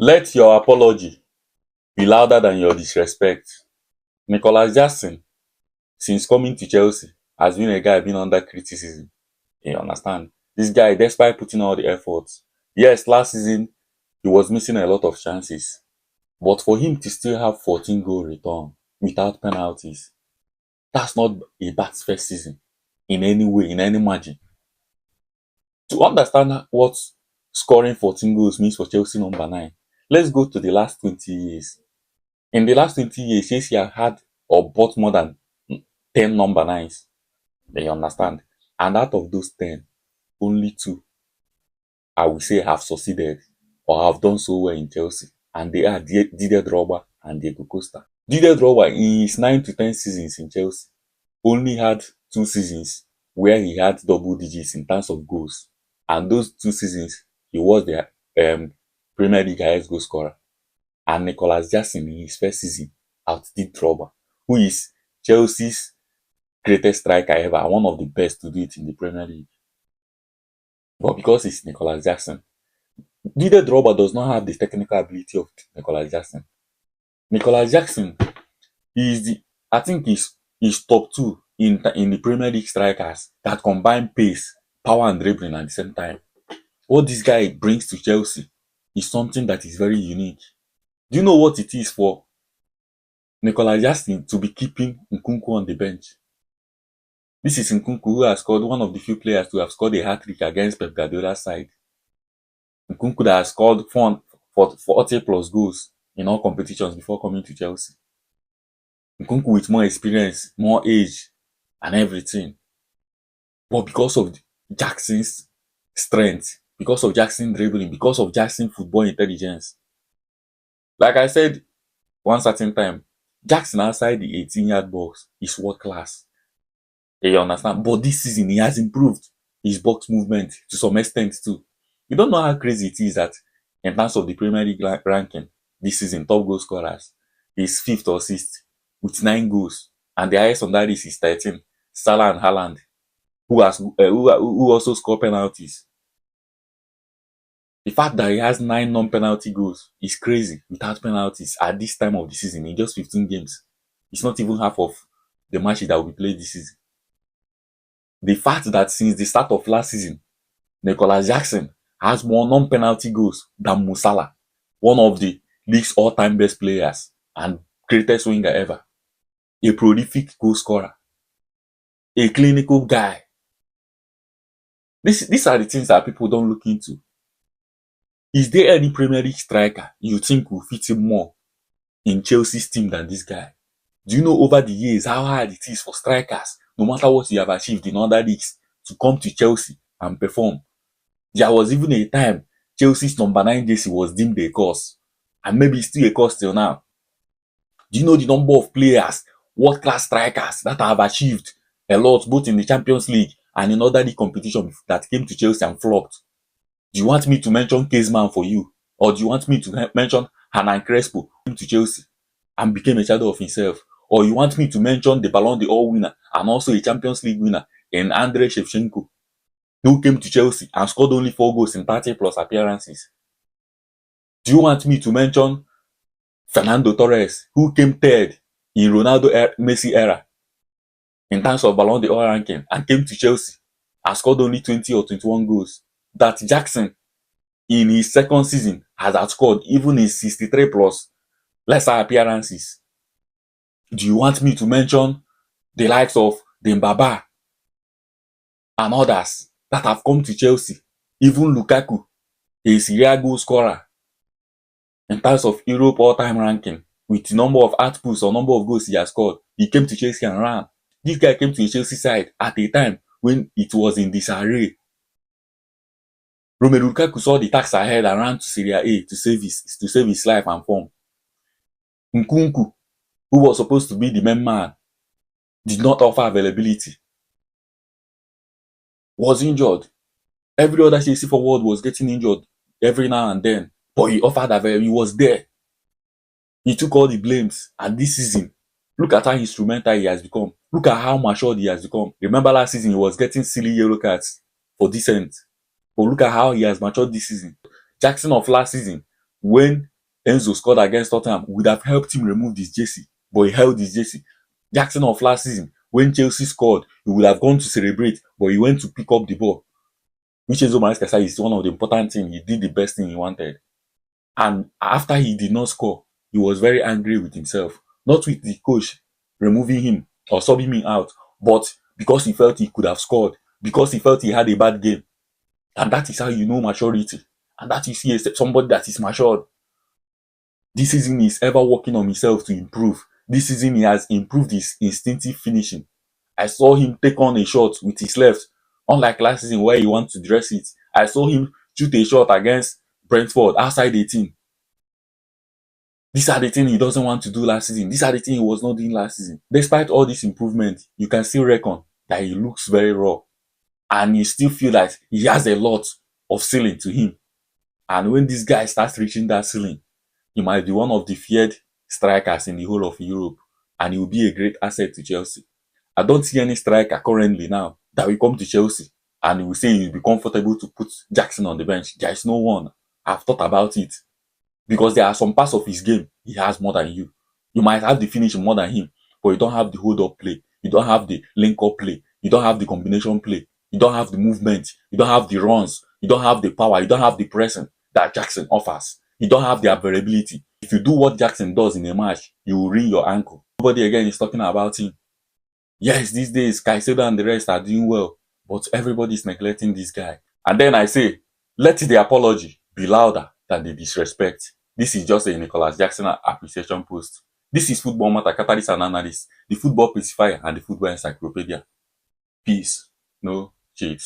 Let your apology be louder than your disrespect. Nicolas Jackson, since coming to Chelsea, has been a guy being under criticism. You understand? This guy, despite putting all the efforts, yes, last season he was missing a lot of chances. But for him to still have 14 goal return without penalties, that's not a bad first season in any way, in any margin. To understand what scoring 14 goals means for Chelsea number 9, let's go to the last 20 years. In the last 20 years, Chelsea have had or bought more than 10 number 9s. Then you understand? And out of those 10, only 2, I will say, have succeeded or have done so well in Chelsea. And they are Didier Drogba and Diego Costa. Didier Drogba, in his 9 to 10 seasons in Chelsea, only had 2 seasons where he had double digits in terms of goals. And those 2 seasons, he was the Premier League highest goal scorer. And Nicolas Jackson, in his first season, outdid Drogba, who is Chelsea's greatest striker ever, one of the best to do it in the Premier League. But because it's Nicolas Jackson, Didier Drogba does not have the technical ability of Nicolas Jackson. Nicolas Jackson is I think he's top 2 in the Premier League strikers that combine pace, power, and dribbling at the same time. What this guy brings to Chelsea is something that is very unique. Do you know what it is for Nicolas Jackson to be keeping Nkunku on the bench? This is Nkunku, who has scored, one of the few players to have scored a hat-trick against Pep Guardiola's side. Nkunku that has scored 40 plus goals in all competitions before coming to Chelsea. Nkunku with more experience, more age, and everything. But because of Jackson's strength, because of Jackson's dribbling, because of Jackson's football intelligence, like I said one certain time, Jackson outside the 18-yard box is world class. You understand? But this season, he has improved his box movement to some extent too. You don't know how crazy it is that in terms of the Premier League ranking this season, top goal scorers is 5th or 6th with 9 goals. And the highest on that list is 13. Salah and Haaland, who also score penalties. The fact that he has 9 non-penalty goals is crazy without penalties at this time of the season in just 15 games. It's not even half of the matches that will be played this season. The fact that since the start of last season, Nicolas Jackson has more non-penalty goals than Mo Salah, one of the league's all-time best players and greatest winger ever, a prolific goal scorer, a clinical guy. These are the things that people don't look into. Is there any Premier League striker you think will fit him more in Chelsea's team than this guy? Do you know over the years how hard it is for strikers, no matter what you have achieved in other leagues, to come to Chelsea and perform? There was even a time Chelsea's number 9 jersey was deemed a curse, and maybe it's still a curse till now. Do you know the number of players, world-class strikers that have achieved a lot both in the Champions League and in other league competitions that came to Chelsea and flopped? Do you want me to mention Caseman for you? Or do you want me to mention Hernan Crespo, who came to Chelsea and became a shadow of himself? Or you want me to mention the Ballon d'Or winner and also a Champions League winner in Andrei Shevchenko, who came to Chelsea and scored only 4 goals in 30 plus appearances? Do you want me to mention Fernando Torres, who came 3rd in Ronaldo-Messi era in terms of Ballon d'Or ranking and came to Chelsea and scored only 20 or 21 goals? That Jackson, in his 2nd season, has outscored even in 63 plus lesser appearances. Do you want me to mention the likes of Dembaba and others that have come to Chelsea? Even Lukaku, a Serie A goal scorer in terms of Europe all-time ranking, with the number of outputs or number of goals he has scored. He came to Chelsea and ran. This guy came to the Chelsea side at a time when it was in disarray. Romelu Lukaku saw the tax ahead and ran to Serie A to save his life and form. Nkunku, who was supposed to be the main man, did not offer availability. Was injured. Every other Chelsea forward was getting injured every now and then, but he offered availability. He was there. He took all the blames. And this season, look at how instrumental he has become. Look at how matured he has become. Remember last season, he was getting silly yellow cards for dissent. But look at how he has matured this season. Jackson of last season when Enzo scored against Tottenham, would have helped him remove this jersey, but he held his jersey. Jackson of last season, when Chelsea scored, he would have gone to celebrate, but he went to pick up the ball. Which Enzo Maresca said is one of the important things. He did the best thing he wanted. And after he did not score, he was very angry with himself. Not with the coach removing him or subbing him out, but because he felt he could have scored, because he felt he had a bad game. And that is how you know maturity. And that is somebody that is matured. This season he's ever working on himself to improve. This season he has improved his instinctive finishing. I saw him take on a shot with his left, unlike last season where he wants to dress it. I saw him shoot a shot against Brentford outside 18. These are the things he doesn't want to do last season. These are the things he was not doing last season. Despite all this improvement, you can still reckon that he looks very raw. And you still feel like he has a lot of ceiling to him. And when this guy starts reaching that ceiling, he might be one of the feared strikers in the whole of Europe. And he will be a great asset to Chelsea. I don't see any striker currently now that will come to Chelsea and he will say he'll be comfortable to put Jackson on the bench. There is no one. I've thought about it. Because there are some parts of his game he has more than you. You might have the finishing more than him, but you don't have the hold-up play. You don't have the link-up play. You don't have the combination play. You don't have the movement. You don't have the runs. You don't have the power. You don't have the pressing that Jackson offers. You don't have the availability. If you do what Jackson does in a match, you will wring your ankle. Nobody again is talking about him. Yes, these days, Caicedo and the rest are doing well, but everybody is neglecting this guy. And then I say, let the apology be louder than the disrespect. This is just a Nicholas Jackson appreciation post. This is Football Matter, Catalyst and Analyst, the football pacifier and the football encyclopedia. Peace. No cheats.